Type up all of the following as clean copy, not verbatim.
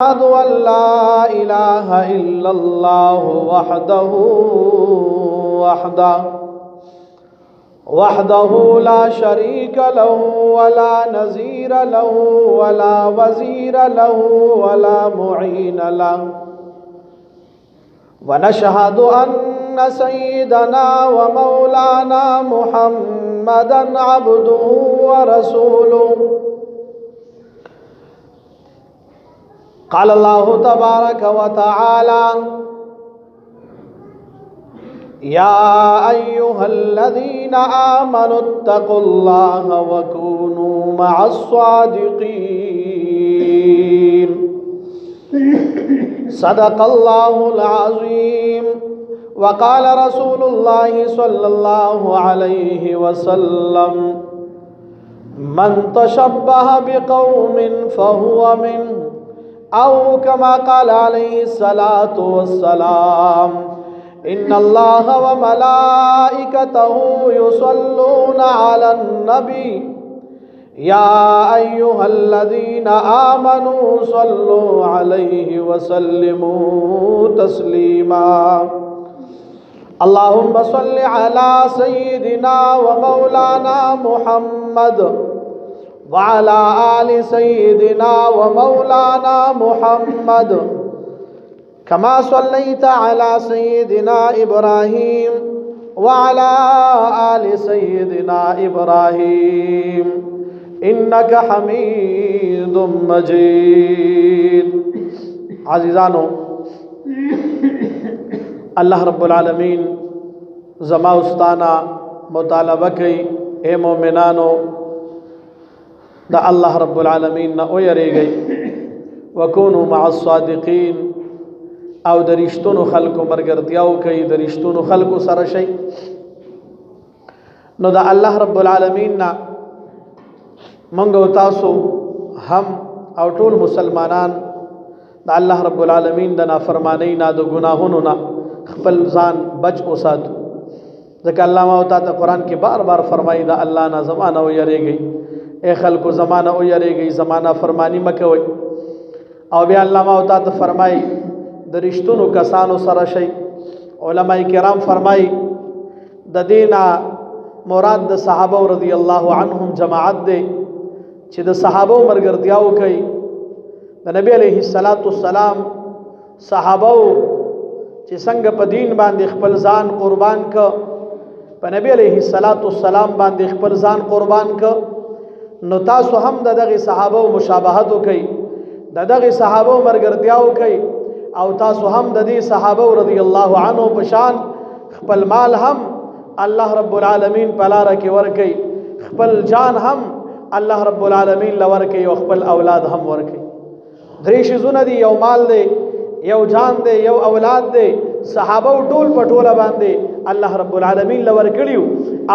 أشهد أن لا إله إلا الله وحده لا شريك له ولا نظير له ولا وزير له ولا معين له، ونشهد أن سيدنا ومولانا محمدا عبده ورسوله. قال الله تبارك وتعالى: يا أيها الذين آمنوا اتقوا الله وكونوا مع الصادقين. صدق الله العظيم. وقال رسول الله صلى الله عليه وسلم: من تشبه بقوم فهو منه، أو كما قال عليه الصلاة والسلام: إن الله وملائكته يصلون على النبي يا أيها الذين آمنوا صلوا عليه وسلموا تسليما. اللهم صل على سيدنا ومولانا محمد وعلى آل سيدنا ومولانا محمد كما صليت على سيدنا إبراهيم وعلى آل سيدنا إبراهيم إنك حميد مجيد. عزیزانو، اللہ رب العالمین زما استانا مطالبہ کی اے مومنانو دا اللہ رب العالمین نا اویرے گئی وکونو مع الصادقین او درشتونو خلقو مرگرتیاو کئی درشتونو خلقو سرشی. نو دا اللہ رب العالمین نا منگو تاسو ہم او ټول مسلمانان دا اللہ رب العالمین دا نافرمانی نا دا گناہونو نا خپل ځان بچ اوساتو. ځکه اللہ موتا تا قرآن کی بار بار فرمائی دا اللہ نا زمانہ اویرے گئی، اے خلقو زمانہ اویرے گئی، زمانہ فرمانی مکوئی. او بیا اللہ موتا تا فرمائی درشتونو کسانو سرشی. علماء کرام فرمائی دا دینا مراد دا صحابہ رضی اللہ عنہم جماعت دے چی دا صحابہ مرگرتیاو کئی. دا نبی علیہ السلام صحابہ چی سنگ پا دین باندې خپل ځان قربان کا، پا نبی علیہ السلام باندې خپل ځان قربان کا. نو تاسو هم دا دغی صحابہ مشابہتو کئی، دا دغی صحابہ مرگرتیاو کئی، او تاسو هم د دې صحابه رضی الله عنه پشان خپل مال هم الله رب العالمین په لار کې ورکي، خپل جان هم الله رب العالمین لورکي، او خپل اولاد هم ورکي. درې شیزونه دي، یو مال دی، یو جان دی، یو اولاد دی. صحابه ټول په ټوله باندې الله رب العالمین لورکړیو،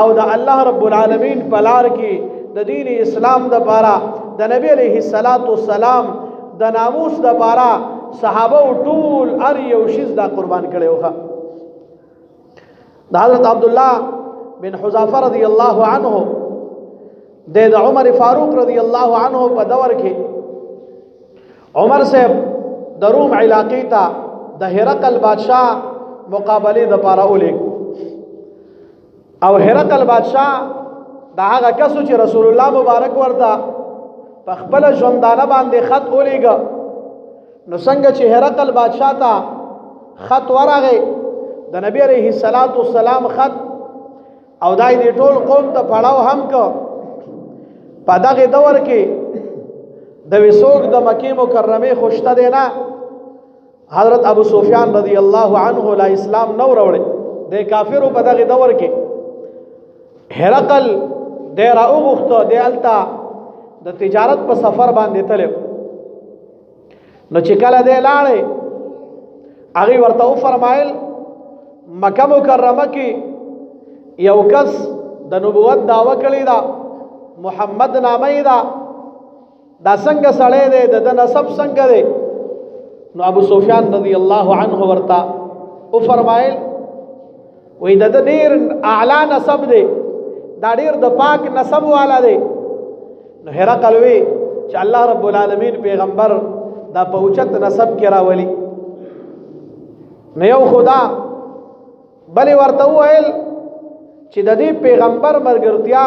او د الله رب العالمین په لار کې د دین اسلام د پاره د نبی علیه السلام د ناموس د پاره صحابه ټول ار یو شیز دا قربان کړي وخه. د حضرت عبدالله بن حذافه رضی الله عنه د عمر فاروق رضی الله عنه په دور کې عمر صاحب د روم علاقې ته د هرقل بادشاہ مقابله د پاره ولیک، او هرقل بادشاہ دا هغه کسو چې رسول الله مبارک ورته په خپل ژوندانه باندې خط ولیږه. نو څنګه چې هرقل بادشاہ ته خط ورغی د نبی علیہ السلام خط، او دای دی ټول قوم ته پړاو هم کو. په دغه دور کې د وسوق د مکې مکرمه خوشته دی نه، حضرت ابو سفیان رضی الله عنه لا اسلام نو وروړي، د کافرو په دغه دور کې هرقل د راوغخته د التا د تجارت په سفر باندې تلو. نو چې کله دی لاړې هغه ورته فرمایل مکه مکرمه کې یو کس د نبوت دعوه کړی دا، محمد نامه دا څنګه سړی دی، د نسب څنګه دی؟ نو ابو سفیان رضی الله عنه ورته فرمایل وې د ډیر اعلی نسب دی، دا ډیر د پاک نسب والا دی. نو هرقل وی چې الله رب العالمین پیغمبر دا په اوچت نسب کې راولي. نو یو خدا بلې ورته وویل چې د دې پیغمبر ملګرتیا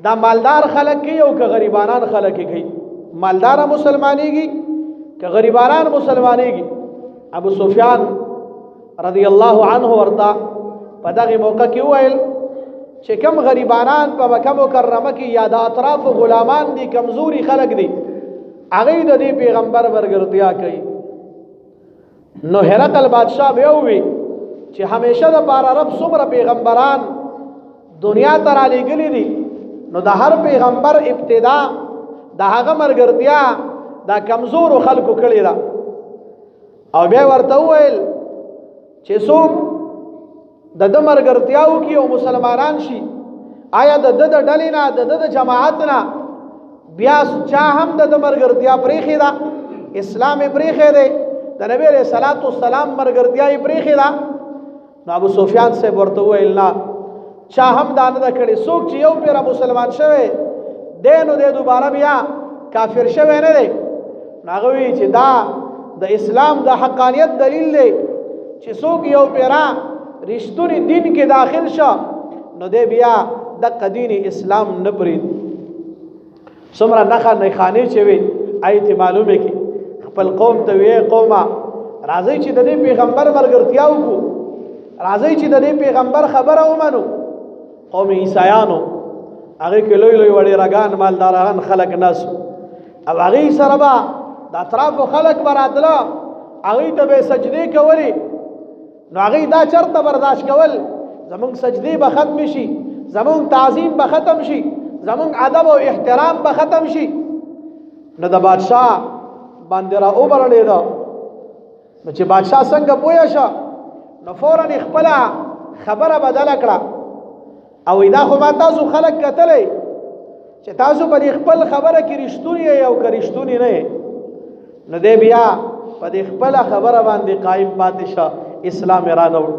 دا مالدار خلک کوي او که غریبانان خلک کوي. مالدار مسلمانېږي که غریبانان مسلمانېږي. ابو سفیان رضی الله عنه ورته په دغه موقع کې وویل چې کم غریبانان په مکه مکرمه کې یا د اطراف غلامان دي کمزوري خلک دي هغه د دې پیغمبر ملګرتیا کوي. نو هرقل بادشاہ به وي چې همیشه د بار رب څومره پیغمبران دنیا ته را لېږلي دي نو د هر پیغمبر ابتدا د هغه ملګرتیا دا کمزورو خلکو کړې ده. او بیا ورته وویل چې څوک د ده ملګرتیا وکړي او مسلمانان شي آیا د ده د ډلې نه د ده د جماعت نه بیا چا هم د ده ملګرتیا پرېښې ده اسلام یې پرېښی دی د نبی علیه الصلاة والسلام ملګرتیا یې پرېښې ده. نو ابو سفیان صاحب ورته وویل نه چا هم دا نه ده کړې. څوک چې یو پیره مسلمان شوی دی نو دی دوباره بیا کافر شوی نه دی. نو هغه وایي چې دا د اسلام د حقانیت دلیل دی چې څوک یو پیره رښتونی دین کې داخل شه نو دی بیا دقه دین اسلام نه پرېږدي. څومره نښه نښانې چې وي ایت معلومه کې خپل قوم ته وی قومه راځئ چې د دې پیغمبر ملګرتیا وکړو راځئ چې د دې پیغمبر خبره ومنو. قوم عیسایانو هغه کې لوی لوی وړي رګان مالداران خلک ناسو او هغه سره به د اطرافو خلک براتله هغه ته به سجدي کولې. نو هغه دا چرته برداشت کول زمونږ سجدي به ختم شي زمونږ تعظیم به ختم شي زمونږ ادب او احترام به ختم شي. نو د بادشاہ باندې را وبرړېده. نو چې بادشاہ څنګه پوه شو نو فورا خپل خبره بدله کړه او دا خو ما تاسو خلک کتلې چې تاسو په خپل خبره کې رښتونی یو که رښتونی نه نو دی بیا په خپل خبره باندې قائم پاتې شه اسلام را نه وړ.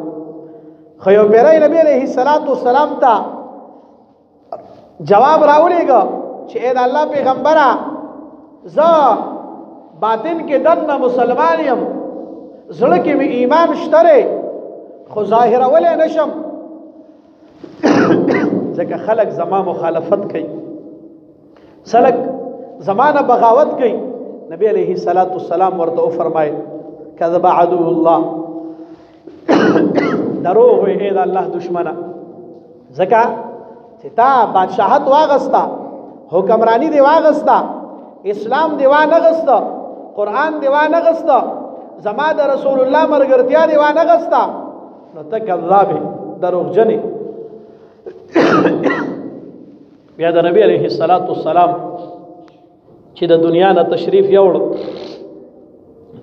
خو یو پیری نبی علیه الصلاة والسلام ته جواب راولېږه چې ای د الله پیغمبره زه باطن کې دننه مسلمان یم زړه کې مې ایمان شته دی خو ظاهرولی نشم ځکه خلک زما مخالفت کوي خلک زما نه بغاوت کوي. نبی علیه الصلاة والسلام ورته وفرمایل کذب عدو الله دروغ وی ای د الله دشمنه ځکه چې تا بادشاهت واغسته حکمرانی دی واغسته اسلام دی وانغسته قرآن دی وانغسته زما د رسول الله ملګرتیا دی وانغسته نو ته کذابې دروغجنې. بیا د نبی علیه الصلاة والسلام چې د دنیا نه تشریف یوړ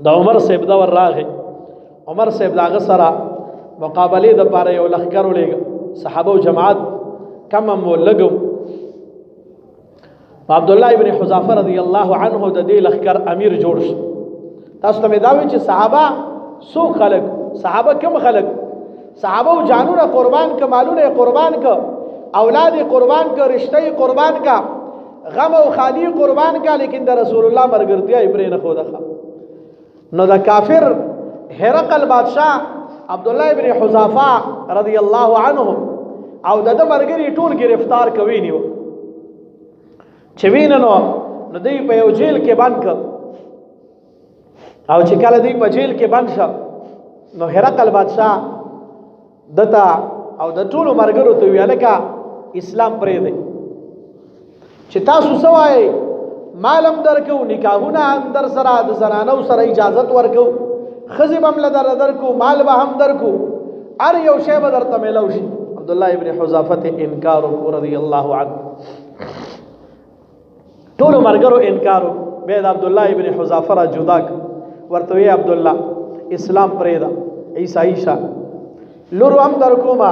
د عمر صاحب دور راغی. عمر صاحب د هغه سره مقابلې دپاره یو لښکر ولېږه صحابه و جماعت کم هم لږ عبدالله ابن حذافه رضی الله عنه د دې لښکر امیر جوړ شو. تاسو ته مې دا وایي چې صحابه څوک خلک صحابه کوم خلک صحابه و جانونه قربان که مالونه قربان که اولاد قربان که رشته قربان که غم او خالی قربان که لیکن د رسول الله ملګرتیا یې پرې نه ښوده. نو د کافر هرقل بادشاہ عبدالله ابن حذافه رضی الله عنه او د ده ملګري ټول گرفتار کوي نیو چې ویننو نو دوی په یو جیل کې بند کړ او چې کله دوی په جیل کې بند شو نو هرقل بادشاہ دته او د ټولو ملګرو ته ویل کا اسلام پرېږدئ چې تاسو څه وایئ مالم درکو نکاحونه هم در سره د زنانو سره اجازت ورکو ښځې به هم له درکو مال به هم درکو هر یو شی به درته میلو شي. عبدالله ابن حذافه ته انکار وکړو رضی الله عنه ټولو ملګرو انکار وکړو. بیا د عبدالله ابن حذافه را جدا کړ ورته وی عبدالله اسلام پرېږده عیسائی شه لور هم درکوما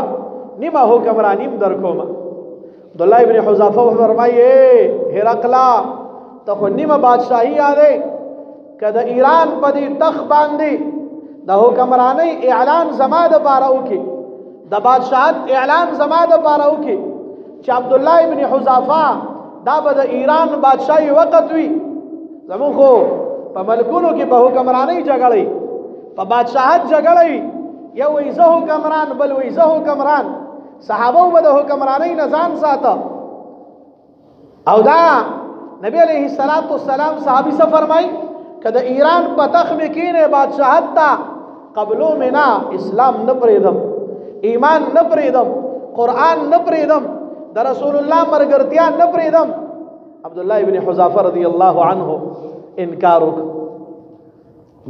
نیمه حکمرانیم درکوما. عبدالله ابن حذافه فرمایي هرقلا ته خو نیمه بادشاهي یادې که د ایران په دې تخ باندې د حکمرانۍ اعلان زما دپاره وکړي د بادشاهت اعلان زما دپاره وکړي چې عبدالله ابن حذافه دا به د ایران بادشاهي وخت وي زمون خو په ملکونو کې په حکمرانی جګړې په بادشاہت جګړې یو وی زه حکمران بل وی زه حکمران صحابه به د حکمرانی نه ځان ساته او دا نبی علیہ الصلوۃ والسلام صحابي سے فرمای کده ایران په تخ میں کینه بادشاہت تا قبلو میں نا اسلام نه پریدم ایمان نه پریدم قرآن نه پریدم د رسول الله مرګرتیا نه پریدم عبد الله ابن حذافه رضی الله عنه انکار وک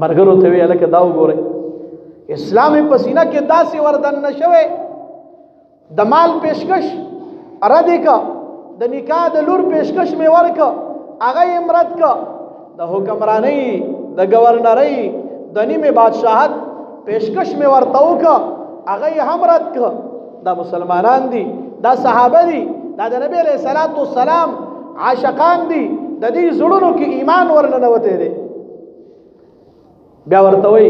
مرګرو ته ویل کې دا وګوره اسلامي پسینه کې داسې وردن نشوي د مال پیشکش اراده د نکاح د لور پیشکش می ورک هغه امرت کا د حکمرانی د گورنری د نیمه بادشاہت پیشکش می ورته وک هغه هم رد کا دا مسلمانان دي دا صحابه دي دا د نبی علیہ الصلوۃ والسلام عاشقان دي د دې زړونو کې ایمان ورننوته دي بیا ورته وي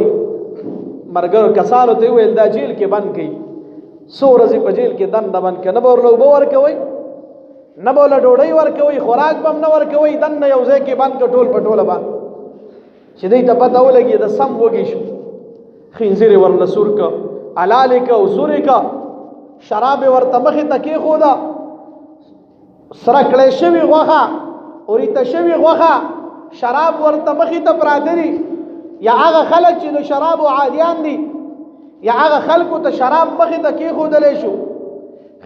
مرګر کسانو ته ویل دا جیل کې بند کړي سو ورځې په جیل کې دند بند کړي نه ورلو باور کوي نه بوله ډوډۍ ورکوي خوراک بم نه ورکوي دنه یو ځای کې بند ټول په ټوله باندې چې دوی ته پته ولګي د سم وږي شو خنزیر ورله سور کا حلال کا او سور کا شراب ورته مخې ته کېښوده سره کړی شوي غوښه اوریته شوي غوښه شراب ورته مخې ته پراته دي یا هغه خلک چې د شرابو عادیان دي یا هغه خلکو ته شراب مخې ته کېښودلی شو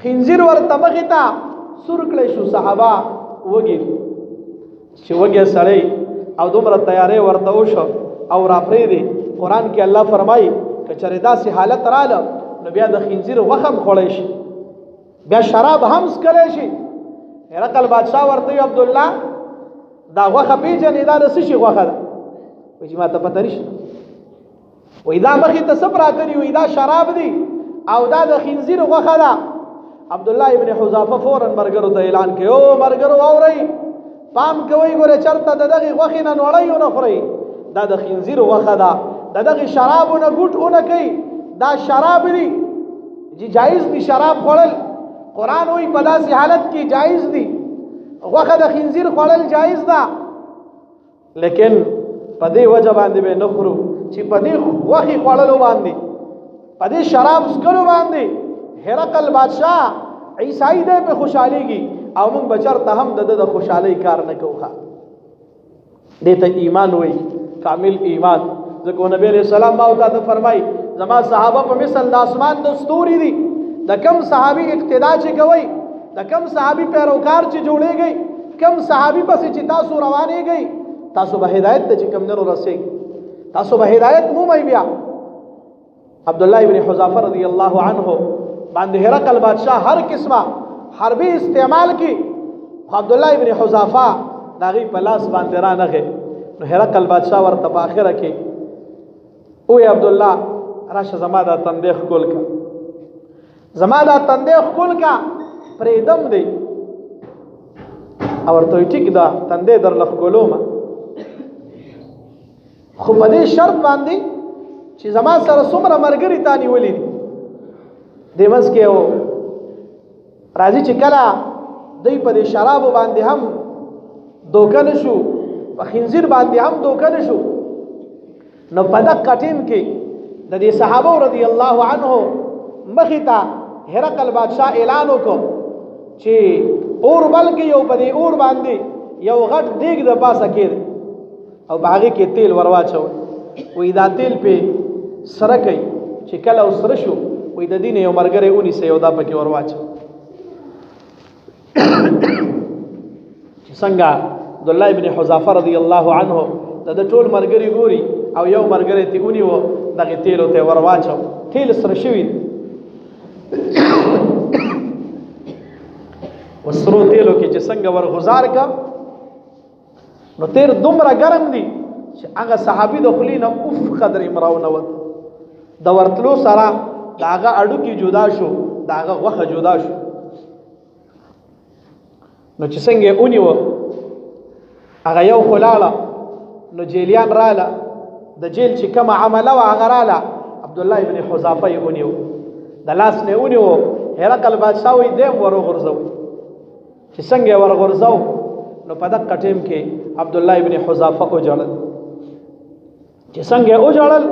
خنزیر ورته مخې ته سور کړی شو صحابه وږي چې وږي سړی او دومره تیارې ورته وشو او را پرېږدي قرآن کې الله فرمایي که چېرې داسې حالت راله نو بیا د خنزیر غوښه هم خوړی شي بیا شراب هم څښلی شي هرقل بادشاه ورته وي عبدالله دا غوښه پېژنې دا د څه شي غوښه ده وایي چې ما ته پته نشته وایي دا مخې ته څه پراته دي وایي دا شراب دي او دا د خنزیر غوښه ده عبد الله ابن حذافه فورا مرګرو ته اعلان کړي او مرګرو اوري پام کوي ګوره چرته دغه غوښې نه نوړی نه خوري دا د خنزیر غوښه ده دغه شرابونه ګوټونه کوي دا شراب دي چې جایز دي شراب خوړل قرآن وایي په داسې حالت کې جایز دي غوښه د خنزیر خوړل جایز ده لیکن په دې وجه باندې به نه خورو چې په دې غوښې خوړلو باندې په دې شراب څښلو باندې هرقل بادشاہ عیسائی دے پہ خوشحالیږي او موږ بچرته هم د خوشحالۍ کار نه کوو دې ته ایمان وای کامل ایمان ځکه نبی علیہ السلام ما او ته فرمای زما صحابه په مثل د اسمان د ستوري دي د کم صحابي اقتدا چې کوي د کم صحابي پیروکار چې جوړيږي کم صحابي پس چې تاسو روانيږي تاسو به هدایت ته چې کم نه رسېږي تاسو به هدایت مو مې بیا عبد الله ابن حذافه رضی الله عنه باندې هرقل بادشاہ هر قسمه حربي استعمال کی عبد الله ابن حذافه داغي پلاس باندې را نغه نو هرقل بادشاہ ورته په اخره کې او عبد الله راشه زما دا تندیخ کول کا زما دا تندیخ کول کا پریدم دی او ورته ټیک دا تندې در لخ کولوم خو په دې شرط باندې چې زما سره څومره مرګري تانی ولې د مس کې او راځي چې کله دوی په شراب باندې هم دوکان شو په خنزیر باندې هم دوکان شو نو په دغه ټیم کې د دې صحابه رضی الله عنه مخیتا هرقل بادشاہ اعلان وکړ چې اور بلکې یو په دې اور باندې یو غټ دیګ د پاسه کې او باغې کې تیل ورواچو وې دا تیل په سره کوي چې کله وسره شو وې د دین یو مرګره اونې سه یو دا پکې ورواچو څنګه عبد الله ابن حذافه رضی الله عنه د ټول مرګري ګوري او یو مرګره تی اونې و دغه تیل ته ورواچو تیل سره شوی وسرو تیلو کې چې څنګه ورغزار کا نو تیر دومره ګرم دي چې هغه صحابي د خلینا اوف قدر امراونه وت د ورتلو سره داغه اډو کې جدا شو داغه غوخه جدا شو نو چې څنګه اونې و هغه یو خلاله نو جیلیان رااله د جیل چې کوم عمله و هغه رااله عبد الله ابن حذافه یې اونې و د لاس نه اونې و هرقل بادشاہ وي دیم ورغورځو چې څنګه ورغورځو نو په دغه ټیم کې عبد الله ابن حذافه او جړل چې څنګه او جړل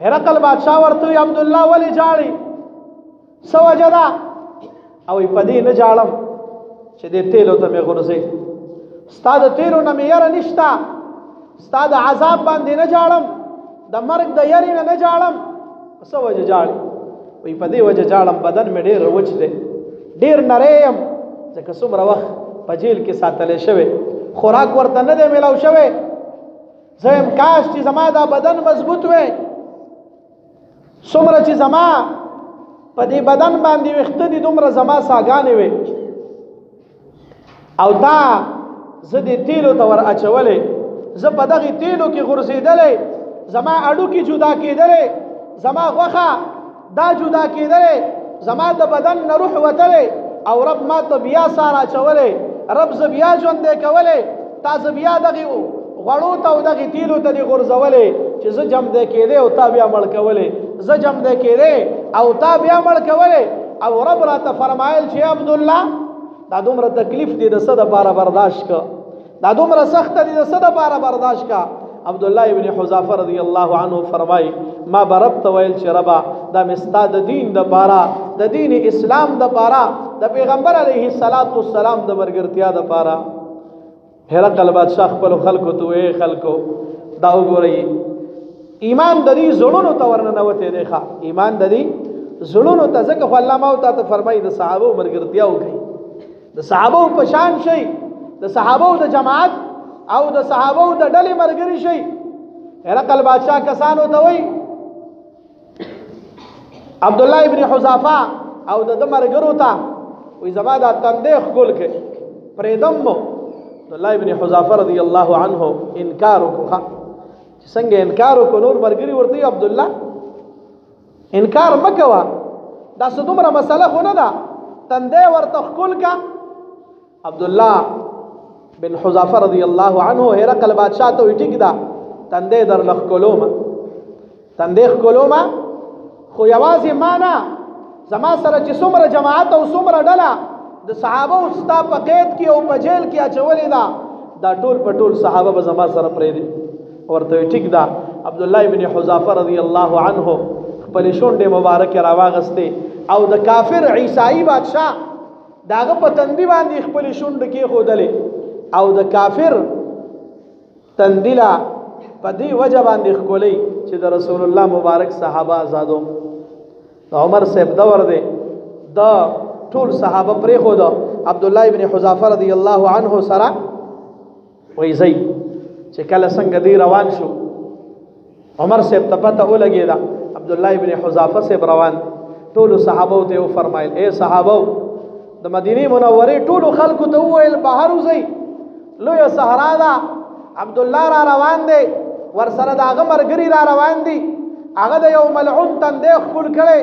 هرقل بادشاہ ورته عبد الله ولی جاړي سو وجدا او په دې نه جاړم چې دې تیلو ته مې غورځي استاد تیلو نه مې یاره نشتا استاد عذاب باندې نه جاړم د مرګ د یاري نه جاړم سو وجه جاړي وي په دې وجه جاړم بدن مې ډېر وچ دی ډېر نریم ځکه څومره وخت په جیل کې ساتل شوی خوراک ورته نه دی ملاو شوی زم کاش چې زما دا بدن مضبوط وي څومره چې زما په دې بدن باندې وخت دي دومره زما ساګانې وي او دا زه دې تیلو ته ور اچولې زه په دغه تیلو کې غورځېدلې زما اډو کې جدا کېدلې زما غوخه دا جدا کېدلې زما د بدن نه روح وتلې او رب ما ته بیا ساره اچولې رب ز بیا ژوند دې کولې تا ز بیا دغه غړو ته او دغه تیلو ته دې غورځولې چې زه جم دې کېدې او تا بیا مړ کولې زه جم دې کېدې او تا بیا مړ کولې او رب راته فرمایل چې عبد الله دا دومره تکلیف دې د څه دپاره برداشت کا دا دومره سخت دې د څه دپاره برداشت کا عبد الله ابن حذافه رضی الله عنه فرمای ما برب ته ویل چې ربا دا مستا د دین د پاره د دین اسلام د پاره د پیغمبر علیه الصلاۃ والسلام د مرګرتیا د پاره هرقل بادشاہ خپل خلکو ته وی خلکو دا وګورئ ایمان د دې زړونو ته ورننوته دی ښا ایمان د دې زړونو ته ځکه خو الله ما ته فرمایي د صحابه مرګرتیا وکړي د صحابه په شان شي د صحابه د جماعت او د صحابه د ډلې مرګري شي هرقل بادشاہ کسانو ته وی عبد الله ابن حذافه او د مرګرو ته وی زما د تندې خپل کې پرېدم عبد الله ابن حذافه رضی الله عنه انکار وکړه څنګه انکار وکړ نور مرګري ورته عبد الله انکار مکوا دا څومره مسله خو نه ده تندې ورته خپل کا عبد الله بن حذافه رضی الله عنه هرقل بادشاہ ته ټیک دا تندې در لخ کولوما تندې کولوما خو یوازې معنا زما سره چې څومره جماعت او څومره ډله د صحابه او ستا په قید کې او په جیل کې اچولې دا ټول په ټول صحابه به زما سره پرې دي ورته ټیک دا عبد الله بن حذافه رضی الله عنه خپل شونډه مبارک راواغسته او د کافر عیسائی بادشاہ داغه په تندی باندې خپل شونډه کې خودلې او د کافر تندیلا په دې وجه باندې خولې چې د رسول الله مبارک صحابه آزادو عمر صاحب دور دی دا ټول صحابه پرې خو دا عبد الله ابن حذافه رضی الله عنه سره وای زئی چې کله څنګه دی روان شو عمر صاحب ته پته ولګی دا عبد الله ابن حذافه صاحب روان ټول صحابه ته فرمایل اے صحابه د مدینه منوره ټول خلکو ته ویل بهر وځي لوی صحرا دا عبد الله را روان دی ور سره داغه مرګري را روان دي هغه د یو ملعون تندې خپل کړي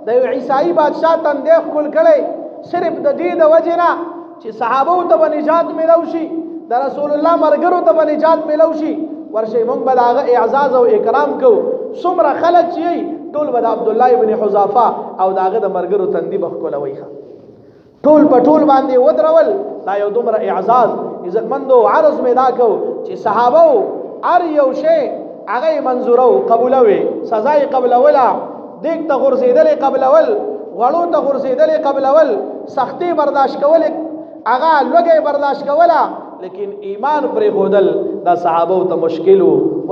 د یو عیسائی بادشاہ تندې خپل کړي صرف د دې د وجنه چې صحابه ته نجات ملو شي د رسول الله مرګرو ته نجات ملو شي ورشه موږ به داغه اعزاز او اکرام کو څومره خلک چي ټول به عبد الله ابن حذافه او داغه د مرګرو تندې بخکولوي ټول په ټول باندې ودرول دا یو دومره اعزاز عزتمندو عرض میدا کو چې صحابه ار یو شی هغه منظورو قبولوي سزا قبولولا دیک ته غرزیدل قبولول غړو ته غرزیدل قبولول سختی برداشت کول هغه لږه برداشت کولا لیکن ایمان پرې خودل دا صحابه ته مشکل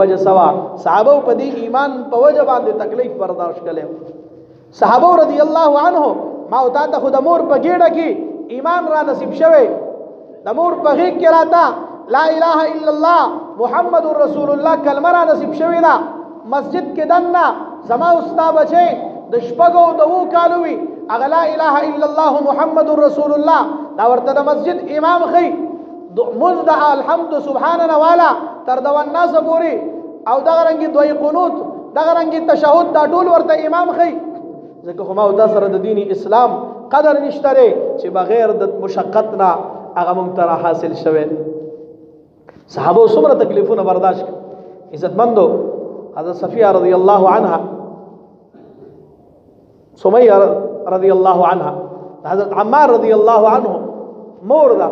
وجه سوا صحابه په دې ایمان په وجه باندې تکلیف برداشت کړي صحابه رضی الله عنه ما او تا ته خود مور په ګډه کې ایمان را نصیب شوه د مور په غیږ کې راته لا اله الا الله محمد رسول الله کلمه را نصیب شوه دا مسجد کې دنه زما استاد بچي د شپږو د وو کالوي اغه لا اله الا الله محمد رسول الله دا ورته د مسجد امام خي مزد الحمد سبحاننا والا تر د الناس پوری او دغه رنګي دوی قنوت دغه رنګي تشهود دا ټول ورته امام خي ځکه خو ما او دا سره د دین اسلام قدر نشته چې بغیر د مشقت نه هغه مونږ ته حاصل شوه صحابه څومره تکلیفونه برداشت عزتمندو حضرت صفیه رضی الله عنها سمیه رضی الله عنها حضرت عمار رضی الله عنه مور دا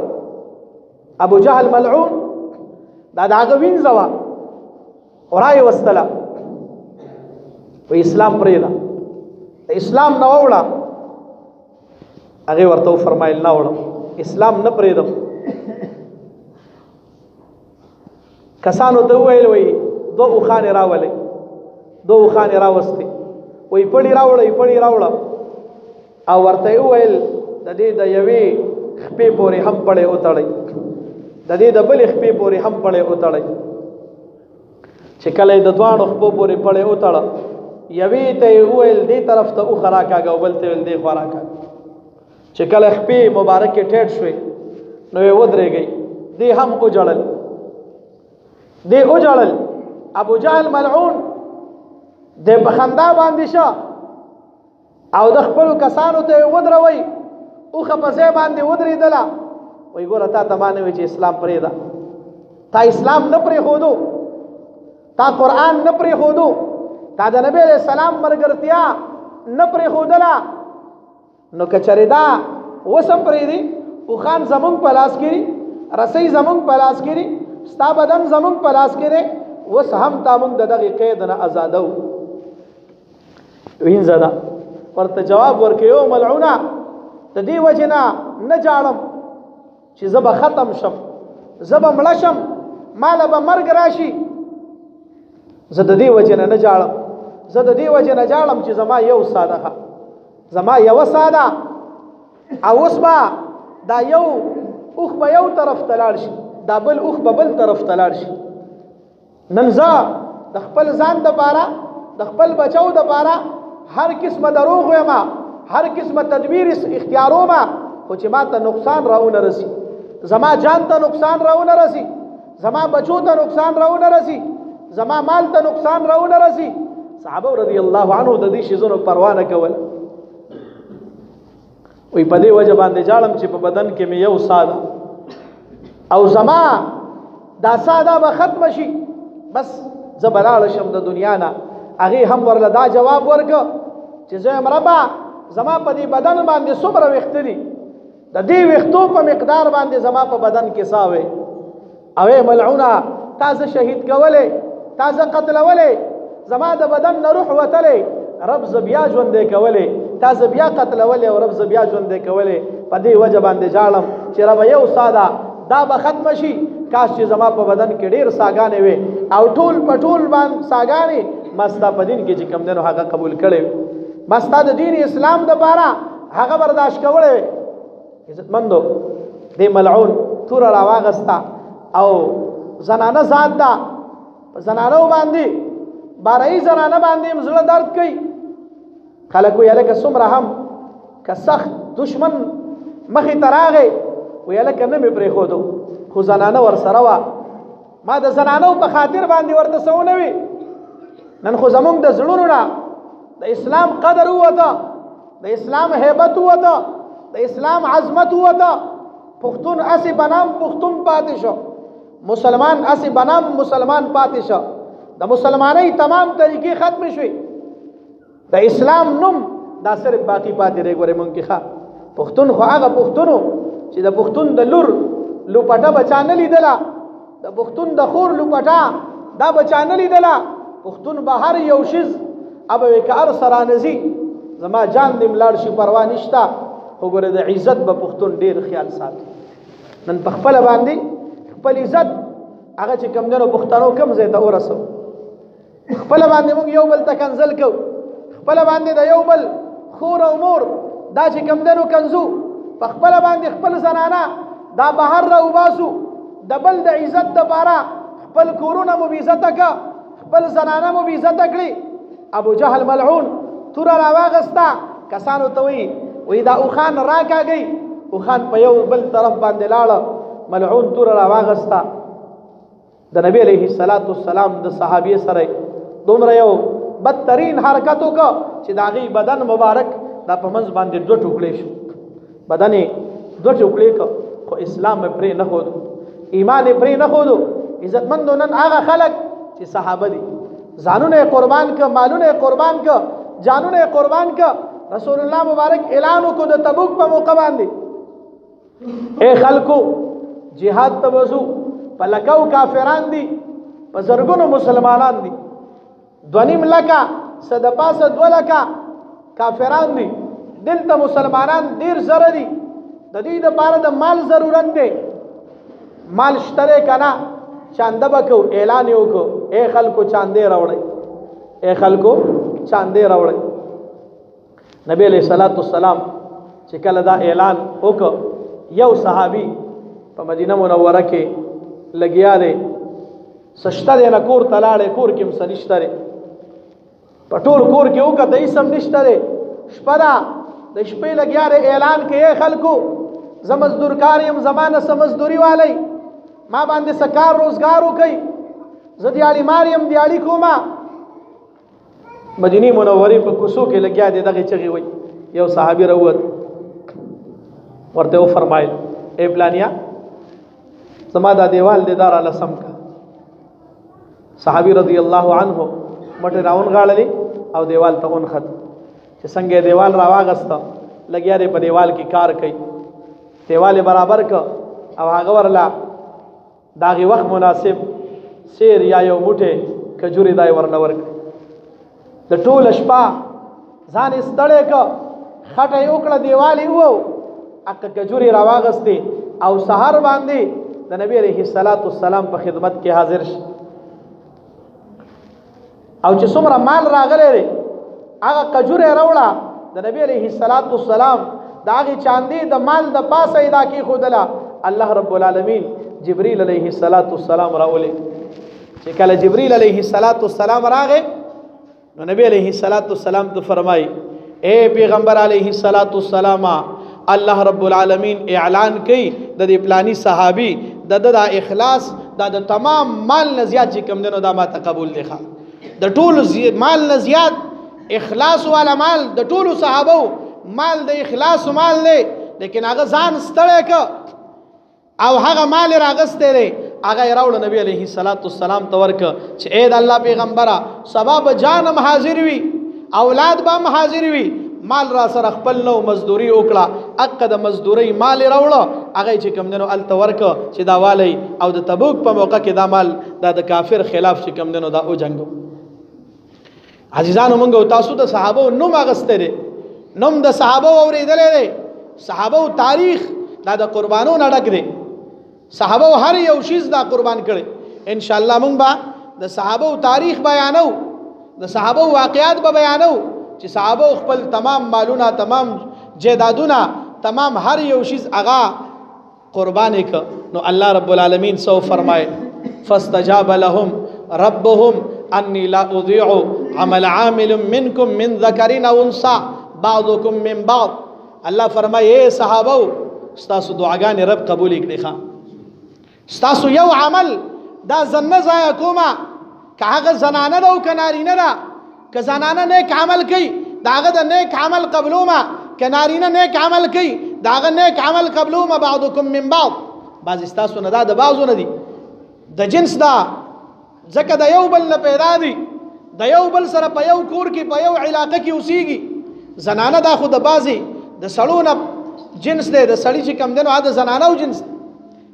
ابو جهل ملعون دا داغه وینځوا ورای وستلا و اسلام پرېدا اسلام نه وړه هغه ورته فرمایل نه وړه اسلام نه پرېدم کسانو ته ویل وی دو خان راولې دو خان راوستي وی پړی راوړه او ورته ویل د دې د یوې خپې پورې هم پړې اوتړی د دې د بلې خپې پورې هم پړې اوتړی چې کله د دوانو خپو پورې پړې اوتړه یوې ته ویل دې طرف ته او خراکاګه او بل ته ویل دې خراکا چې کله خپې مبارکه ټیټ شوې نو یې ودرېږي دې هم اوجړل ابو جهل ملعون د بخندا باندې شو او د خپل کسانو ته ودروي او خپزه باندې ودرېدله وای ګوره تا ته مانوي چې اسلام پرې ده تا اسلام نه پرې خودو تا قران نه پرې خودو تا د نبی علیہ السلام مرګرتیا نه پرې خودلا نو کچری دا وسم پرې دي او خان زمون پلاس کړي رسۍ زمون پلاس کړي ستا بدن زمون پلاس کړي وس هم تا مونږ دغه قید نه آزادو وین زدا ورته جواب ورکيو ملعونه د دې وجنا نه جاړم چې زب ختم شم زب مړشم مال به مرګ راشي زه د دې وجنا نه جاړم زه د دې وجنا جاړم چې زما یو ساده زما یو ساده او وسما دا یو اوخ به یو طرف تلاړ شي دا بل اوخ به بل طرف تلاړ شي نن زه د خپل ځان د پاره د خپل بچو د پاره هر قسمه دروغ ویما هر قسمه تدبیر اختیاروما خو چې ما ته نقصان راونه رسی زما جان ته نقصان راونه رسی زما بچو ته نقصان راونه رسی زما مال ته نقصان راونه رسی صحابه رضی الله عنه د دې شیزونو پروا نه کول وی په دې وجه باندې جاړم چې په بدن کې مې یو ساده او زما دا ساده به ختم شي بس زبلال شم د دنیا نه هغه هم ورله دا جواب ورک چې زه مربا زما په دې بدن باندې څومره وخت دي د دې وختو په مقدار باندې زما په بدن کې ساوي او ملعونه تازه شهید کوله تازه قتلوله زما د بدن نه روح وتله رب زبیا ژوندې کوله تازه بیا قتلوله او رب زبیا ژوندې کوله په دې وجه باندې جاړم چې رب یو ساده دا به ختم شي کاش چې زما په بدن کې ډیر ساګانې وي او ټول پټول باندې ساګانې مستا په دین کې چې کم دنو هغه قبول کړي مستا د دین اسلام د بارا هغه برداشت کولې عزتمندو دې ملعون تور راواغستا او زنانه ذات دا زنانه باندې بارای زنانه باندې مزله درد کوي خلکو یاله که سمره هم که سخت دشمن مخې تراغه ویاله کنه مې پرې خودو خو زنانه ور سره وا ما د زنانو په خاطر باندې ورته سونه وي نن خو زمونږ د زړونو نه د اسلام قدر وته د اسلام هیبت وته د اسلام عظمت وته پښتون اسی بنام پښتون پاتې شو مسلمان اسی بنام مسلمان پاتې شو د مسلمانۍ تمام طریقې ختم شوي د اسلام نوم دا صرف باقی پاتې دی ګوره مونږ کې ښه پښتون خو هغه پښتونو چې د پښتون د لور لوپټه بچا نه لیدله د پښتون د خور لوپټه دا بچا نه لیدله پښتون به هر یو شیز اب وکړ سره نزي زما جان دې ملاړ شي پروا نشتا خو ګوره د عزت به پښتون ډیر خیال ساتي نن په خپل باندې خپل عزت هغه چې کم دنو پښتنو کم زه ته ورسو خپل باندې موږ یو بل تکنزل کو خپل باندې د یو بل خور او مور دا چې کم دنو کنزو په خپل باندې خپل زنانه دا بهر را وباسو د بل د عزت د بارا خپل کورونه مو عزت کا خپل زنانه مو عزت کړی ابو جهل ملعون تور راواغستا کسانو ته وی دا او خان راکاږي او خان په یو بل طرف باندې لاړ ملعون تور راواغستا د نبی علیه الصلاۃ والسلام د صحابي سره دومره یو بدترین حرکت وکړه چې داغي بدن مبارک دا په منځ باندې دوه ټوکړي شو بدن دوه ټوکړي خو اسلام پرې نه خود ایمان پرې نه خود عزتمندو نن هغه خلک چې صحابه دي ځانونه قربان ک مالونه قربان ک جانونه قربان ک رسول الله مبارک اعلان وکړ د تبوک په موقع باندې اے خلکو jihad توزو پلکاو کافران دي په زرګونو مسلمانان دي، 2.5 لکه صد پاسه 2 لکه کافران دي، دلته مسلمانان ډیر زره دي، د دې لپاره د مال ضرورت دی. مال شته کنه چانده بکو اعلان وکړو اے خلکو چاندې راوړی، اے خلکو چاندې راوړی. نبی علیہ الصلوۃ والسلام چې کله دا اعلان وکړ، یو صحابي په مدینه منوره کې لګیا دی، سشته دی نه کور ته لاړې، کور کې هم څه نشته دی، په ټول کور کې وکړه هېڅ هم نشته دی، شپه ده د شپې لګیا دی، اعلان کوي اے خلکو زه مزدور کار یم، زما نه څه مزدوري والی، ما باندې څه کار روزګار وکئ، زه دیاړي مار یم دیاړي کومه. مدینه منورې په کوڅو کې لګیا دی، دغې چغې وایي. یو صحابي راووت، ورته وفرمایل اے پلانیا زما دا دیوال دی دا راله سم که. صحابي رضی الله عنه مټې راونغاړلې او دیوال ته ونښت، چې څنګه دیوال راواغسته لګیا دی په دیوال کې کار کوي، دیوال برابر که او هغه ورله داغي وخت مناسب سیر یا یو موټی کجوري دای ورله ورکړي. د ټوله شپه ځان یې ستړی که، خټه یې وکړه، دیوال یې وو، اکه کجوري راواغستې او سهار باندې د نبی علیه الصلاۃ والسلام په خدمت کې حاضر شي. او چې څومره مال راغلی دی هغه کجوري راوړه، د نبی علیه الصلاۃ والسلام د هغې چاندې د مال د پاسه یې دا کېښودله. الله رب العالمین جبریل علیه الصلاۃ والسلام راولې، چې کله جبریل علیه الصلاۃ والسلام راغی نو نبی علیه الصلاۃ والسلام ته فرمای اے پیغمبر علیه الصلاۃ والسلام، الله رب العالمین اعلان کوي د دې پلانی صحابي د اخلاص د تمام مال نه زیات چې کوم دنو دا ما ته قبول دی، د ټولو مال نه زیات اخلاص والا مال د ټولو صحابو مال د اخلاص مال دی، لیکن هغه ځان ستړی که او هغه مال راغستی دی، هغه یې راوړه نبی علیه الصلاۃ والسلام ته ورکه چې اے د الله پیغمبره سبا به جان هم حاضر وي، اولاد به هم حاضر وي، مال را سره خپل نو مزدوري وکړه، اقه د مزدوري مال یې راوړه، هغه چې کوم دنو هلته ورکه چې دا والی او د تبوک په موقع کې دا مال دا د کافر خلاف چې کوم دنو دا وجنګو. عزیزانو مونږ تاسو د صحابو نوم اغستی دی، نوم د صحابو اورېدلی دی، صحابو تاریخ دا د قربانو نه ډک دی، صحابو هر یو شیز دا قربان کړي. ان شاء الله مونږ به د صحابو تاریخ بیانو، د صحابو واقعات به بیانو چې صحابو خپل تمام مالونه، تمام جیدادونه، تمام هر یو شیز هغه قربان ک. نو الله رب العالمین سو فرمائے فاستجاب لهم ربهم انی لا اضيع عمل عامل منکم من ذکر او انثى بعضکم من بعض. الله فرمائے اے صحابو ستاسو دعاګانې رب قبول کړي ښا، ستاسو یو عمل دا زنه ضایع کومه، که هغه زنانه ده او که نارینه ده، که زنانه نیک عمل کوي د هغه د نیک عمل قبلومه، که نارینه نیک عمل کوي د هغه نیک عمل قبلومه. بعضکم من بعض، بعضې ستاسو نه دا د بعضو نه دي، د جنس ده، ځکه د یو بل نه پیدا دي، د یو بل سره په یو کور کې په یو علاقه کې اوسیږي. زنانه دا خو د بعضې د سړو نه جنس دی، د سړي چې کم دی نو هغه د زنانو جنس دی.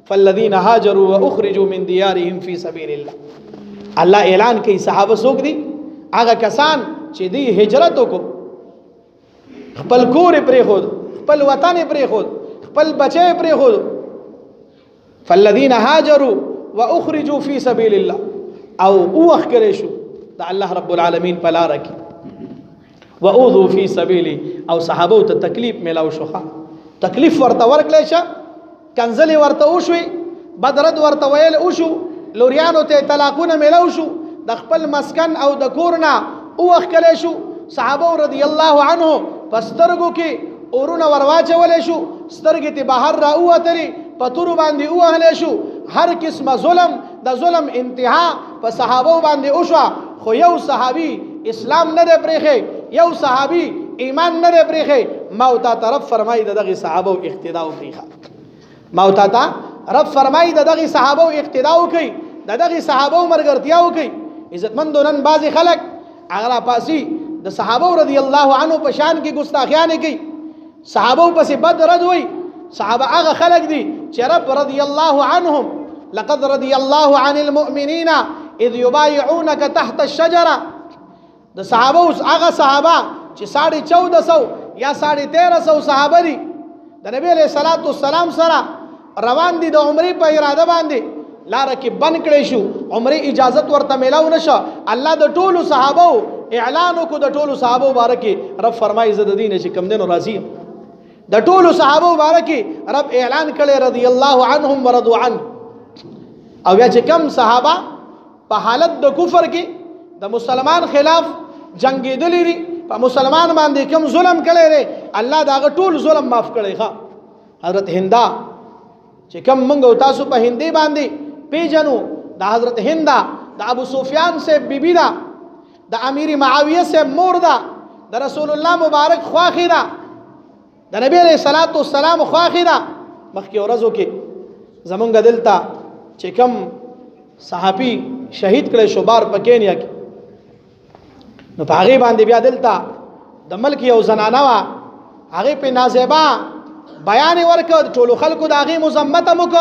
فالذین هاجروا واخرجوا من دیارهم فی سبیل الله. الله اعلان کوي صحابه څوک دي؟ هغه کسان چې دوی هجرت وکړو، خپل کور یې پرېښود، خپل وطن یې پرېښود، خپل بچی یې پرېښود. فالذین هاجروا واخرجوا فی سبیل الله، او اوخ کړی شو د الله رب العالمین په لاره کې، واوذوا فی سبیلی، او صحابو ته تکلیف میلاو شو، تکلیف ورته ورکړی شه، کنځلې ورته وشوې، بدرد ورته ویل وشو، لوریانو ته طلاقونه میلاو شو، د خپل مسکن او د کور نه اوخ کلی شو. صحابه رضی الله عنه په سترګو کې اورونه ورواچولی شو، سترګې ته بهر را ووتلې، په تورو باندې ووهلی شو، هر قسمه ظلم د ظلم انتها په صحابو باندې وشوه. خو یو صحابي اسلام نه دی پرېښی، یو صحابي ایمان نه دی پرېښی. ما ورته رب فرمایي د دغې صحابو اقتدا وکړئ، ما ورته رب فرمایي د دغې صحابو اقتدا وکړئ، د دغې صحابو ملګرتیا وکړئ. عزتمندو نن بعضې خلک هغه راپاسي د صحابو رضی الله عنه په شان کې ګستاخیانې کوي، صحابو پسې بد رد وایي. صحابه هغه خلک دي چې رب رضی الله عنهم لقد رضي الله عن المؤمنين اذ یبایعونک تحت الشجره د صحابه هغه صحابه چې 1450 یا 1350 صحابه دي د نبی علیہ الصلوۃ والسلام سره روان دي د عمرې په اراده باندې لار کې بند کړي شو عمرې اجازت ورته ملاو نشه الله د ټولو صحابه اعلان وکړو د ټولو صحابه مبارکي رب فرمایي زه د دین چې کم دینو راضي د ټولو صحابه مبارکي رب اعلان کړي رضی الله عنهم ورضوا عنه او یا چې کم صحابه په حالت د کفر کې د مسلمان خلاف جنگیدلی دي په مسلمان باندې کوم ظلم کړي لري الله دا ټول ظلم معاف کړي ښا حضرت هندا چې کوم موږ تاسو په هندي باندې پیژنو د حضرت هندا د ابو سفیان سے بیبی دا د امیر معاویه سے مور دا د رسول الله مبارک خواخی دا د نبی علیہ الصلوۃ والسلام خواخی دا مخکې ورځو کې زمونږ دلته چې کوم صحابي شهید کړي شو بار په کینیا کې نو په هغه باندې بیا دلته د ملک یو زنانه وا هغه په نازیبا بیان ورکړ ټولو خلکو د هغه مذمت موک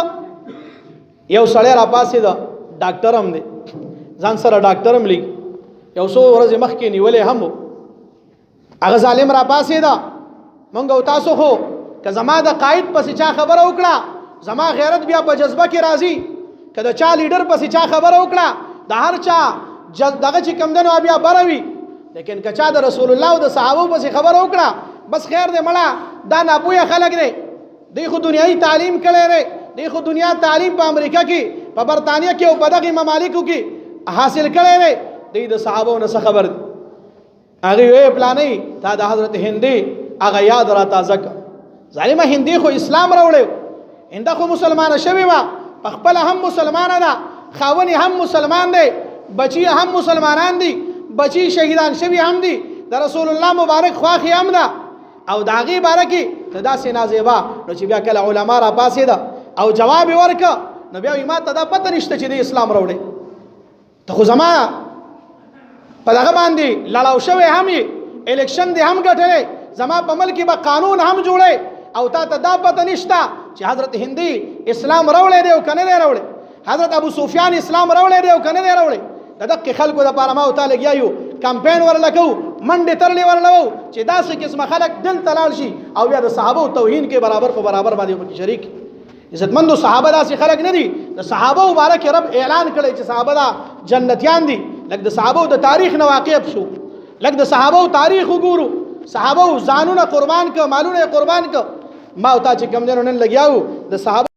یو سړی را پاسې دا ډاکټر هم دی ځان سره ډاکټر هم لګي یو څو ورځې مخکې نیولې هم هغه ظالم را پاسې دا مونږ او تاسو خو که زما د قائد پسې چا خبره وکړه زما غیرت بیا په جذبه کې راځي که د چا لیډر پسې چا خبره وکړه د هر چا دغه چې کم دنو بیا بروي لیکن که چا د رسول الله او د صحابه پسې خبره وکړه بس خیر دې مړه دا ناپوهه خلک دی دی خو دنیايي تعلیم کړی دی دی خو دنیا تعلیم په امریکا کې په برطانیه کې او په دغه ممالکو کې حاصل کړی دی دی د صحابو نه خبر دی هغه یې پلانې تا د حضرت هندي هغه یاد را تازه کړ ظالمه هندي خو اسلام راوړیو هنده خو مسلمانه شوی و په خپل هم مسلمانه ده خاوني هم مسلمان دی بچي هم مسلمانان دي بچي شهیدان شوی هم دي د رسول الله مبارک خواخي هم ده او داغي بارکی تدا سینا زیبا نو چې بیا کله علما را پاسې ده او جواب ورک نو بیا ما تدا پته نشته چې د اسلام راوړي ته خو زما په دغه باندې لړاو شوی هم الیکشن دی هم ګټلې زما په ملک به قانون هم جوړي او تا تدا پته نشته چې حضرت هندي اسلام راوړي دی او کنه دی راوړي حضرت ابو سفیان اسلام راوړي دی او کنه دی راوړي دغه خلکو د پاره ما او تعالی یو کمپاین ورلکو منډه ترلې ورلو چې داسې قسمه خلک دل تلال شي او بیا د صحابه توهین کې برابر په برابر باندې په شریک عزتمندو صحابه داسې خلک نه دي د صحابه مبارک رب اعلان کړی چې صحابه دا جنتیان دي لکه د صحابه د تاریخ نه واقف شو لکه د صحابه تاریخ وګورو صحابه ځانونه قربان ک مالونه قربان ک ما او تا چې کم دینونه لګیاو د صحابه